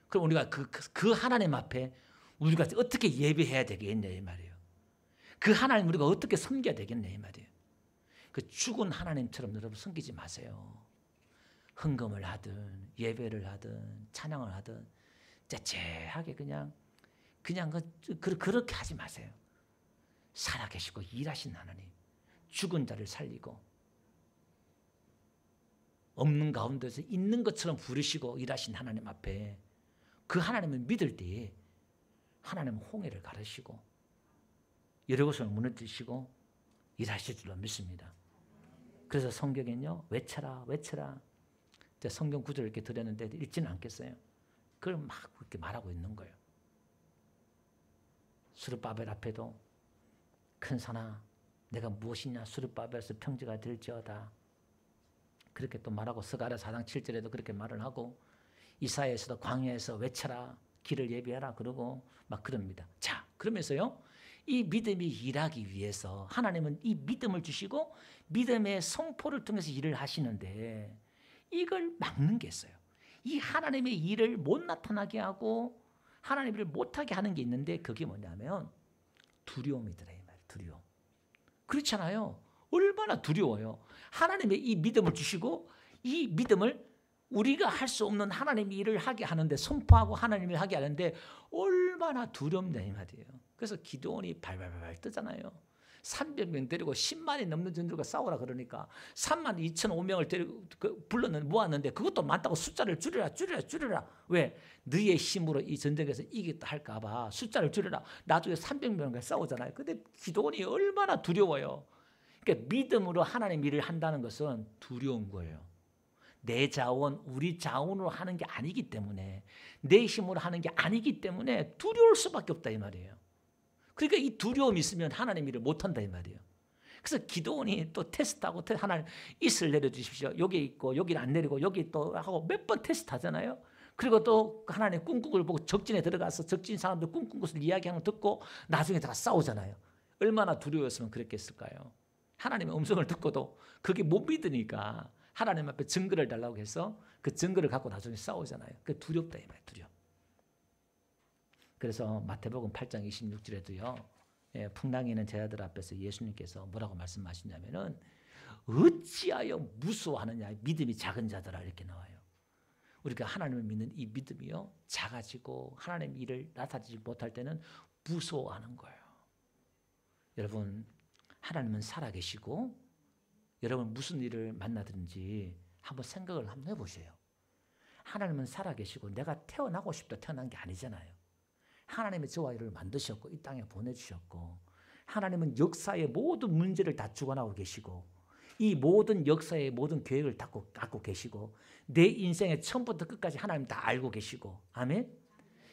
그럼 우리가 그 하나님 앞에 우리가 어떻게 예배해야 되겠냐 이 말이에요. 그 하나님 우리가 어떻게 섬겨야 되겠냐 이 말이에요. 그 죽은 하나님처럼 여러분 섬기지 마세요. 헌금을 하든 예배를 하든 찬양을 하든 째째하게 그냥 그렇게 하지 마세요. 살아계시고 일하신 하나님, 죽은 자를 살리고 없는 가운데서 있는 것처럼 부르시고 일하신 하나님 앞에 그 하나님을 믿을 때에 하나님은 홍해를 가르시고 여리고성을 무너뜨리시고 일하실 줄로 믿습니다. 그래서 성경에는요, 외쳐라 외쳐라. 제가 성경 구절을 이렇게 드렸는데 읽지는 않겠어요. 그걸 막 그렇게 말하고 있는 거예요. 스룹바벨 앞에도 큰 산아 내가 무엇이냐 스룹바벨에서 평지가 될지어다. 그렇게 또 말하고 스가랴 4장 7절에도 그렇게 말을 하고 이사야에서도 광야에서 외쳐라, 길을 예비하라 그러고 막 그럽니다. 자, 그러면서요, 이 믿음이 일하기 위해서 하나님은 이 믿음을 주시고 믿음의 선포를 통해서 일을 하시는데 이걸 막는 게 있어요. 이 하나님의 일을 못 나타나게 하고 하나님을 못하게 하는 게 있는데 그게 뭐냐면 두려움이더라 이 말. 두려움. 그렇잖아요. 얼마나 두려워요. 하나님의 이 믿음을 주시고 이 믿음을 우리가 할 수 없는 하나님의 일을 하게 하는데 선포하고 하나님을 하게 하는데 얼마나 두렵냐 이 말이에요. 그래서 기드온이 발발발 뜨잖아요. 300명 데리고 10만이 넘는 전들과 싸우라 그러니까 3만 2,500명을 데리고 모았는데 그것도 많다고 숫자를 줄여라. 왜? 너희의 힘으로 이 전쟁에서 이기겠다 할까 봐 숫자를 줄여라. 나중에 300명과 싸우잖아요. 근데 기드온이 얼마나 두려워요. 그러니까 믿음으로 하나님 일을 한다는 것은 두려운 거예요. 내 자원, 우리 자원으로 하는 게 아니기 때문에 내 힘으로 하는 게 아니기 때문에 두려울 수밖에 없다 이 말이에요. 그러니까 이 두려움이 있으면 하나님 일을 못한다 이 말이에요. 그래서 기드온이 또 테스트하고 하나님 이슬 내려주십시오. 여기 있고 여기는 안 내리고 여기 또 하고 몇 번 테스트하잖아요. 그리고 또 하나님 꿈꾼 걸 보고 적진에 들어가서 적진 사람들 꿈꾼 것을 이야기하는 거 듣고 나중에 다 싸우잖아요. 얼마나 두려웠으면 그랬겠을까요. 하나님의 음성을 듣고도 그게 못 믿으니까 하나님 앞에 증거를 달라고 해서 그 증거를 갖고 나중에 싸우잖아요. 그 두렵다 이 말이에요. 두려워. 그래서 마태복음 8장 26절에도요. 풍랑이 있는 제자들 앞에서 예수님께서 뭐라고 말씀하시냐면은 어찌하여 무서워하느냐 믿음이 작은 자들아 이렇게 나와요. 우리가 하나님을 믿는 이 믿음이요. 작아지고 하나님 일을 나타내지 못할 때는 무서워하는 거예요. 여러분 하나님은 살아계시고 여러분 무슨 일을 만나든지 한번 생각을 한번 해보세요. 하나님은 살아계시고 내가 태어나고 싶다 태어난 게 아니잖아요. 하나님의 저와 이를 만드셨고 이 땅에 보내주셨고 하나님은 역사의 모든 문제를 다 주관하고 계시고 이 모든 역사의 모든 계획을 갖고 계시고 내 인생의 처음부터 끝까지 하나님 다 알고 계시고 아멘.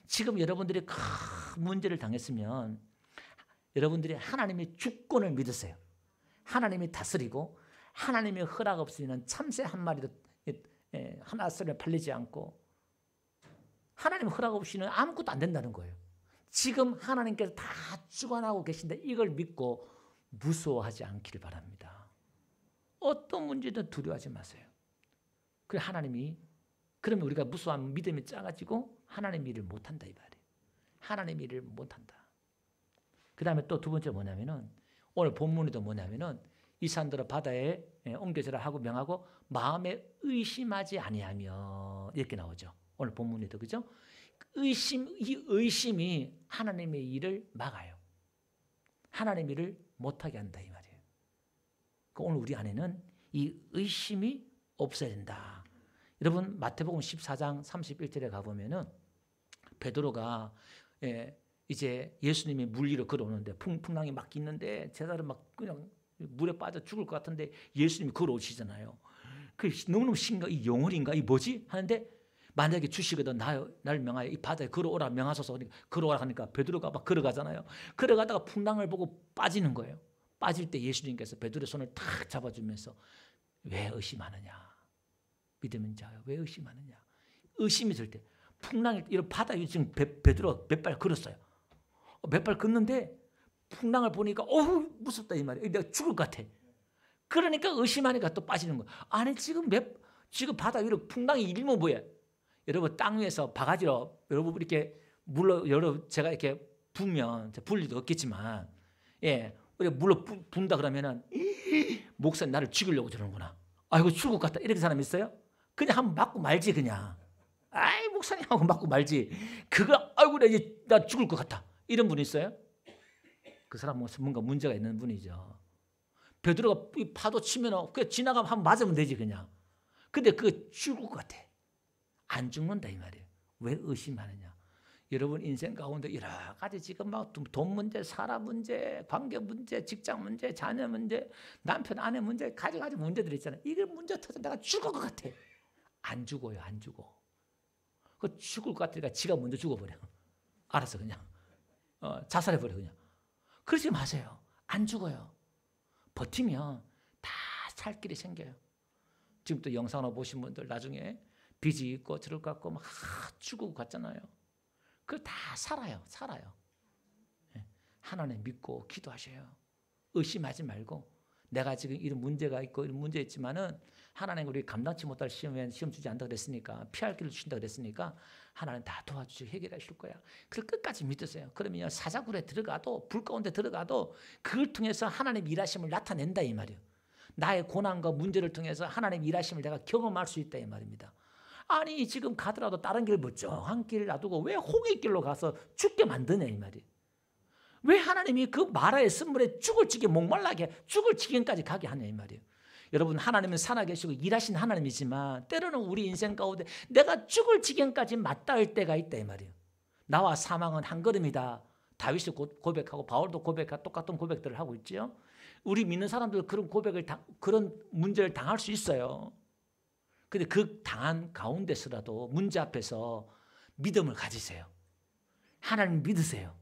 지금 여러분들이 큰 문제를 당했으면 여러분들이 하나님의 주권을 믿으세요. 하나님이 다스리고 하나님의 허락 없이는 참새 한 마리도 하나 썰에 팔리지 않고 하나님의 허락 없이는 아무것도 안 된다는 거예요. 지금 하나님께서 다 주관하고 계신데 이걸 믿고 무서워하지 않기를 바랍니다. 어떤 문제든 두려워하지 마세요. 그래 하나님이 그러면 우리가 무서워하면 믿음이 작아지고 하나님 일을 못한다 이 말이에요. 하나님 일을 못한다. 그 다음에 또 두 번째 뭐냐면은 오늘 본문에도 뭐냐면은 이 사람들은 바다에 옮겨져라 하고 명하고 마음에 의심하지 아니하며 이렇게 나오죠. 오늘 본문에도 그죠? 이 의심이 하나님의 일을 막아요. 하나님 일을 못하게 한다 이 말이에요. 오늘 우리 안에는 이 의심이 없어야 된다. 여러분 마태복음 14장 31절에 가보면은 베드로가 이제 예수님이 물 위로 걸어오는데 풍랑이 막 있는데 제자들은 막 그냥 물에 빠져 죽을 것 같은데 예수님이 걸어오시잖아요. 그 너무너무 신가 이 영혼인가 이 뭐지 하는데 만약에 주시거든 날 명하여 이 바다에 걸어오라 명하소서 걸어오라 하니까 베드로가 막 걸어가잖아요. 걸어가다가 풍랑을 보고 빠지는 거예요. 빠질 때 예수님께서 베드로의 손을 탁 잡아주면서 왜 의심하느냐 믿음은 자요 왜 의심하느냐 의심이 들 때 풍랑이 이런 바다 위에 지금 베드로 몇 발 걸었어요. 몇 발 걷는데 풍랑을 보니까 어우 무섭다 이 말이에요. 내가 죽을 것 같아. 그러니까 의심하니까 또 빠지는 거예요. 아니 지금 바다 위로 풍랑이 일면 뭐야? 여러분 땅 위에서 바가지로 여러분 이렇게 물로 여러분 제가 이렇게 부면 불 일도 없겠지만 우리 물로 분다 그러면은 목사님 나를 죽이려고 저러는구나. 아이고 죽을 것 같다 이렇게 사람 있어요? 그냥 한번 맞고 말지 그냥. 아이 목사님하고 맞고 말지. 그거 아이고 나 죽을 것 같다 이런 분 있어요? 그 사람은 뭔가 문제가 있는 분이죠. 베드로가 파도 치면 그냥 지나가면 한번 맞으면 되지 그냥. 근데 그거 죽을 것 같아. 안 죽는다 이 말이에요. 왜 의심하느냐. 여러분 인생 가운데 여러 가지 지금 막 돈 문제, 사람 문제, 관계 문제, 직장 문제, 자녀 문제, 남편 아내 문제, 가지 문제들이 있잖아요. 이게 문제 터져 내가 죽을 것 같아. 안 죽어요. 안 죽어. 그 죽을 것 같으니까 지가 먼저 죽어버려. 알아서 그냥 자살해버려 그냥. 그러지 마세요. 안 죽어요. 버티면 다 살 길이 생겨요. 지금 또 영상으로 보신 분들 나중에 빚이 있고 저럴 것 같고 막 죽고 갔잖아요. 그걸 다 살아요. 예. 하나님 믿고 기도하셔요. 의심하지 말고 내가 지금 이런 문제가 있고 이런 문제 있지만은 하나님 우리 감당치 못할 시험 주지 않다 그랬으니까 피할 길을 주신다 그랬으니까 하나님 다 도와주시고 해결해 줄 거야. 그걸 끝까지 믿으세요. 그러면 사자굴에 들어가도 불 가운데 들어가도 그걸 통해서 하나님 일하심을 나타낸다 이 말이에요. 나의 고난과 문제를 통해서 하나님 일하심을 내가 경험할 수 있다 이 말입니다. 아니 지금 가더라도 다른 길 멀쩡한 길 놔두고 왜 홍해길로 가서 죽게 만드냐 이 말이에요. 왜 하나님이 그 마라의 쓴물에 죽을 지게 목말라게 죽을 지경까지 가게 하냐 이 말이에요. 여러분 하나님은 살아계시고 일하신 하나님이지만 때로는 우리 인생 가운데 내가 죽을 지경까지 맞닿을 때가 있다 이 말이에요. 나와 사망은 한 걸음이다. 다윗이 고백하고 바울도 고백하고 똑같은 고백들을 하고 있죠. 우리 믿는 사람들 그런 고백을 그런 문제를 당할 수 있어요. 근데 그 당한 가운데서라도 문제 앞에서 믿음을 가지세요. 하나님 믿으세요.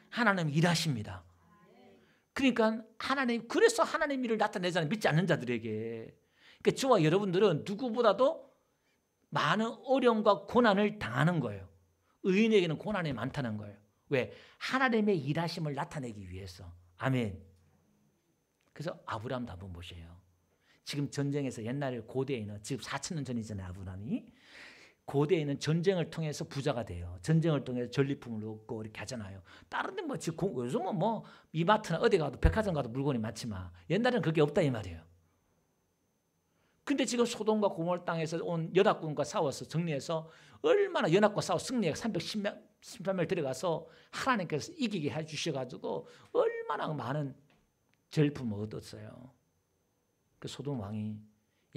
하나님 일하십니다. 그러니까 하나님 그래서 하나님 일을 나타내잖아요. 믿지 않는 자들에게. 그러니까 저와 여러분들은 누구보다도 많은 어려움과 고난을 당하는 거예요. 의인에게는 고난이 많다는 거예요. 왜? 하나님의 일하심을 나타내기 위해서. 아멘. 그래서 아브라함도 한번 보세요. 지금 전쟁에서 옛날에 고대에는 지금 4,000년 전이잖아요. 아브라함이. 고대에는 전쟁을 통해서 부자가 돼요. 전쟁을 통해서 전리품을 얻고 이렇게 하잖아요. 다른 데 뭐 지금 요즘은 뭐 이마트나 어디 가도 백화점 가도 물건이 많지만 옛날에는 그게 없다 이 말이에요. 근데 지금 소돔과 고모라 땅에서 온 연합군과 싸워서 정리해서 얼마나 연합과 싸워 승리해 310명 들어가서 하나님께서 이기게 해주셔가지고 얼마나 많은 전리품을 얻었어요. 그 소돔 왕이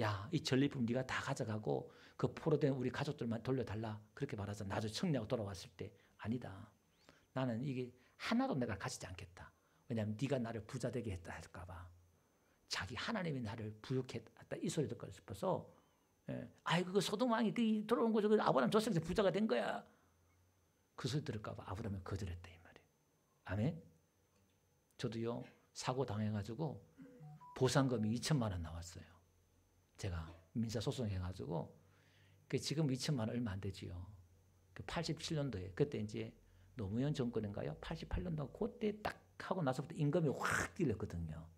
야, 이 전리품 네가 다 가져가고 그 포로된 우리 가족들만 돌려달라 그렇게 말하자. 나중에 승리하고 돌아왔을 때 아니다. 나는 이게 하나도 내가 가지지 않겠다. 왜냐하면 네가 나를 부자 되게 했다 할까 봐. 자기 하나님이 나를 부욕했다 이 소리 듣고 싶어서 아이고 그 소돔 왕이 그 돌아온 거죠. 아브라함 조상에서 부자가 된 거야. 그 소리 들을까 봐 아브라함이 거절했다 이 말이에요. 아멘. 저도요 사고 당해가지고 보상금이 2천만 원 나왔어요. 제가 민사소송해가지고 지금 2천만 원 얼마 안 되지요. 87년도에 그때 이제 노무현 정권인가요? 88년도 그때 딱 하고 나서부터 임금이 확 뛰었거든요.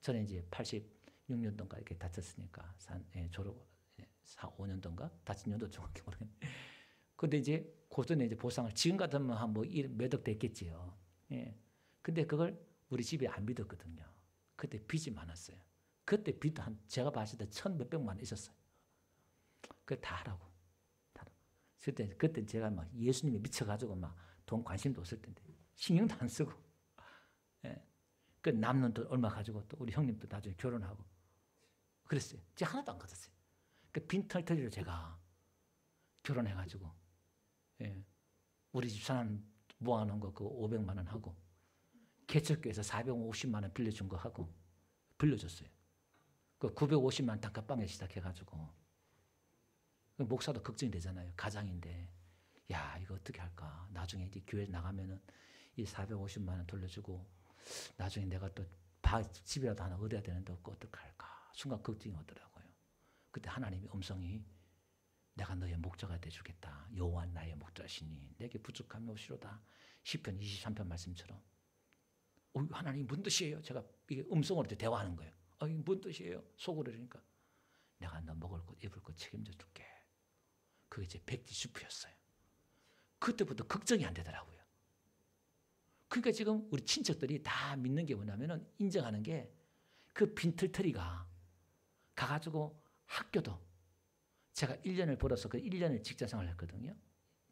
저는 이제 86년도인가 이렇게 다쳤으니까 졸업 4, 5년도인가 다친 년도 정확히 모르겠는데. 근데 이제 고전에 이제 보상을 지금 같으면 한 뭐 몇억 됐겠지요. 예. 근데 그걸 우리 집에 안 믿었거든요. 그때 빚이 많았어요. 그때 빚도 제가 봤을 때 1,000몇백만 원 있었어요. 그걸 다 하라고. 그때 제가 막 예수님에 미쳐가지고 막 돈 관심도 없을 텐데 신경도 안 쓰고. 예. 그 남는 돈 얼마 가지고 또 우리 형님도 나중에 결혼하고 그랬어요. 제가 하나도 안 가졌어요. 그 빈털터리로 제가 결혼해가지고 우리 집사람 모아놓은 거 그 500만 원 하고 개척교에서 450만 원 빌려준 거 하고 빌려줬어요. 그 950만 원 단칸방에 시작해가지고 목사도 걱정이 되잖아요. 가장인데 야 이거 어떻게 할까. 나중에 이제 교회 나가면은 이 450만 원 돌려주고 나중에 내가 또 집이라도 하나 얻어야 되는데 어떻게 할까. 순간 걱정이 오더라고요. 그때 하나님의 음성이 내가 너의 목자가 되주겠다. 여호와 나의 목자시니 내게 부족함이 없이로다. 시편 23편 말씀처럼. 하나님 뭔 뜻이에요? 제가 이게 음성으로 대화하는 거예요. 뭔 뜻이에요? 속으로 그러니까 내가 너 먹을 것 입을 것 책임져 줄게. 그게 제 백지수표였어요. 그때부터 걱정이 안 되더라고요. 그러니까 지금 우리 친척들이 다 믿는 게 뭐냐면은 인정하는 게 그 빈털터리가 가가지고 학교도 제가 1년을 벌어서 그 1년을 직장 생활을 했거든요.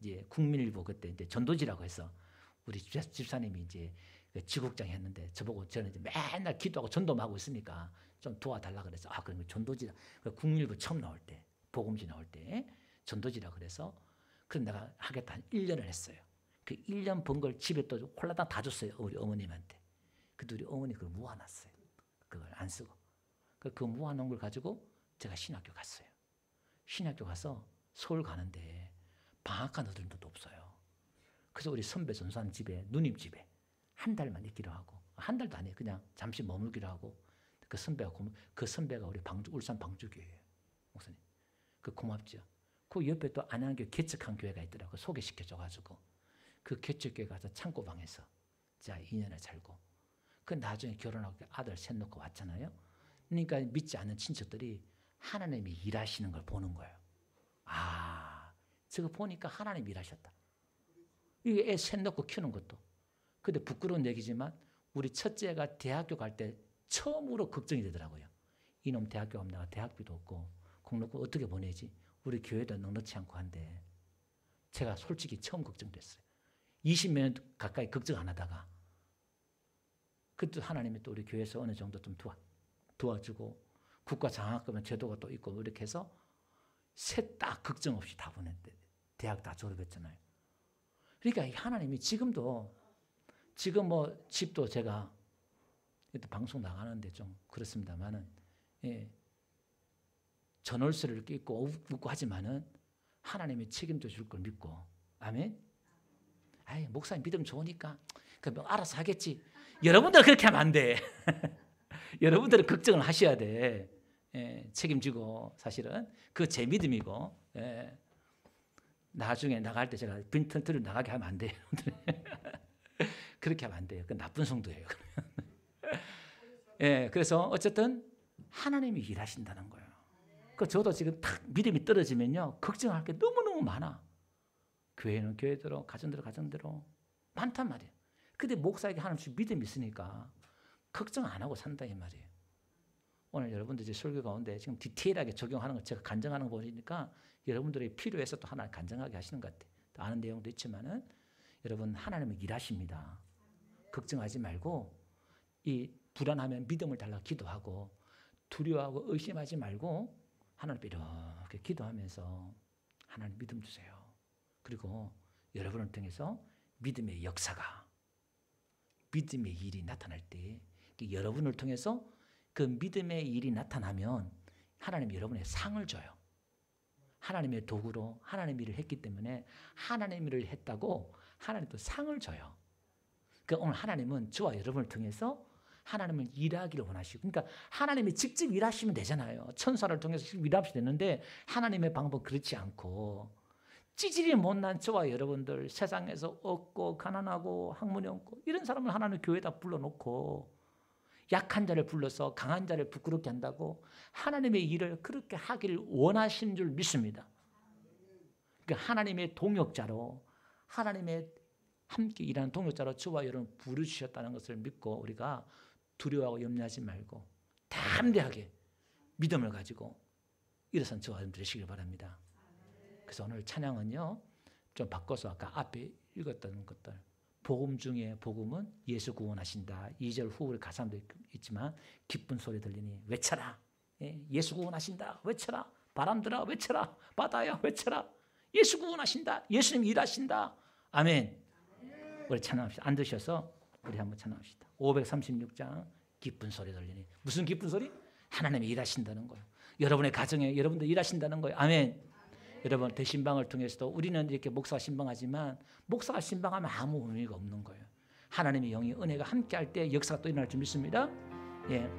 이제 국민일보 그때 이제 전도지라고 해서 우리 집사님이 이제 지국장 했는데 저보고 저는 이제 맨날 기도하고 전도만 하고 있으니까 좀 도와달라 그래서 그럼 전도지라 국민일보 처음 나올 때 복음지 나올 때 전도지라 그래서 그럼 내가 하겠다 한 1년을 했어요. 그 1년 번 걸 집에 또 홀라당 다 줬어요. 우리 어머님한테. 근데 우리 어머니 그걸 모아놨어요. 그걸 안 쓰고. 그 모아놓은 걸 가지고 제가 신학교 갔어요. 신학교 가서 서울 가는데 방학간 어른도 없어요. 그래서 우리 선배 전사님 집에 누님 집에 한 달만 있기로 하고 한 달도 아니에요. 그냥 잠시 머물기로 하고 그 선배가 우리 울산 방주교회예요. 목사님. 그 고맙죠. 그 옆에 또 안양교 개척한 교회가 있더라고. 소개시켜줘가지고 그 개척교회 가서 창고방에서 자 2년을 살고 그 나중에 결혼하고 아들 셋 놓고 왔잖아요. 그러니까 믿지 않는 친척들이 하나님이 일하시는 걸 보는 거예요. 아, 저거 보니까 하나님이 일하셨다. 이게 애 셋 놓고 키우는 것도. 근데 부끄러운 얘기지만 우리 첫째가 대학교 갈 때 처음으로 걱정이 되더라고요. 이놈 대학교 가면 내가 대학비도 없고 공로금 어떻게 보내지? 우리 교회도 넉넉지 않고 한데 제가 솔직히 처음 걱정됐어요. 20몇 년 가까이 걱정 안 하다가 그때 하나님이 또 우리 교회에서 어느 정도 좀 도와주고 국가장학금은 제도가 또 있고 이렇게 해서 셋 다 걱정 없이 다 보냈대. 대학 다 졸업했잖아요. 그러니까 하나님이 지금도 지금 뭐 집도 제가 방송 나가는데 좀 그렇습니다만은 예, 전월세를 끼고 웃고 하지만은 하나님이 책임져 줄 걸 믿고 아멘. 아이 목사님 믿음 좋으니까 뭐 알아서 하겠지. 여러분들 그렇게 하면 안 돼. 여러분들은 걱정을 하셔야 돼. 예, 책임지고 사실은 그 제 믿음이고 예, 나중에 나갈 때 제가 빈틈을 나가게 하면 안 돼요. 그렇게 하면 안 돼요. 그 나쁜 성도예요. 예, 그래서 어쨌든 하나님이 일하신다는 거예요. 그 저도 지금 탁 믿음이 떨어지면요 걱정할 게 너무너무 많아. 교회는 교회대로 가정대로 가정대로 많단 말이에요. 근데 목사에게 하나님씩 믿음이 있으니까 걱정 안 하고 산다 이 말이에요. 오늘 여러분들 이제 설교 가운데 지금 디테일하게 적용하는 거 제가 간증하는 거 보니까 여러분들이 필요해서 또 하나 간증하게 하시는 것 같아요. 또 아는 내용도 있지만은 여러분 하나님은 일하십니다. 걱정하지 말고 이 불안하면 믿음을 달라 기도하고 두려워하고 의심하지 말고 하나님께 이렇게 기도하면서 하나님 믿음 주세요. 그리고 여러분을 통해서 믿음의 역사가 믿음의 일이 나타날 때 여러분을 통해서 그 믿음의 일이 나타나면 하나님이 여러분의 상을 줘요. 하나님의 도구로 하나님 일을 했기 때문에 하나님 일을 했다고 하나님도 상을 줘요. 그러니까 오늘 하나님은 저와 여러분을 통해서 하나님은 일하기를 원하시고 그러니까 하나님이 직접 일하시면 되잖아요. 천사를 통해서 직접 일하시면 되는데 하나님의 방법은 그렇지 않고 찌질이 못난 저와 여러분들 세상에서 없고 가난하고 학문이 없고 이런 사람을 하나님 교회에다 불러놓고 약한 자를 불러서 강한 자를 부끄럽게 한다고 하나님의 일을 그렇게 하기를 원하신 줄 믿습니다. 그러니까 하나님의 동역자로 하나님의 함께 일하는 동역자로 저와 여러분 부르주셨다는 것을 믿고 우리가 두려워하고 염려하지 말고 담대하게 믿음을 가지고 일어선 저와 여러분 되시길 바랍니다. 그래서 오늘 찬양은요 좀 바꿔서 아까 앞에 읽었던 것들 복음 중에 복음은 예수 구원하신다. 2절 후에 가사도 있지만 기쁜 소리 들리니 외쳐라. 예수 구원하신다. 외쳐라. 바람들아 외쳐라. 바다야 외쳐라. 예수 구원하신다. 예수님 일하신다. 아멘. 우리 찬양합시다. 앉으셔서 우리 한번 찬양합시다. 536장 기쁜 소리 들리니 무슨 기쁜 소리? 하나님이 일하신다는 거예요. 여러분의 가정에 여러분들 일하신다는 거예요. 아멘. 여러분 대신방을 통해서도 우리는 이렇게 목사가 신방하지만 목사가 신방하면 아무 의미가 없는 거예요. 하나님의 영이 은혜가 함께할 때 역사가 또 일어날 줄 믿습니다. 예.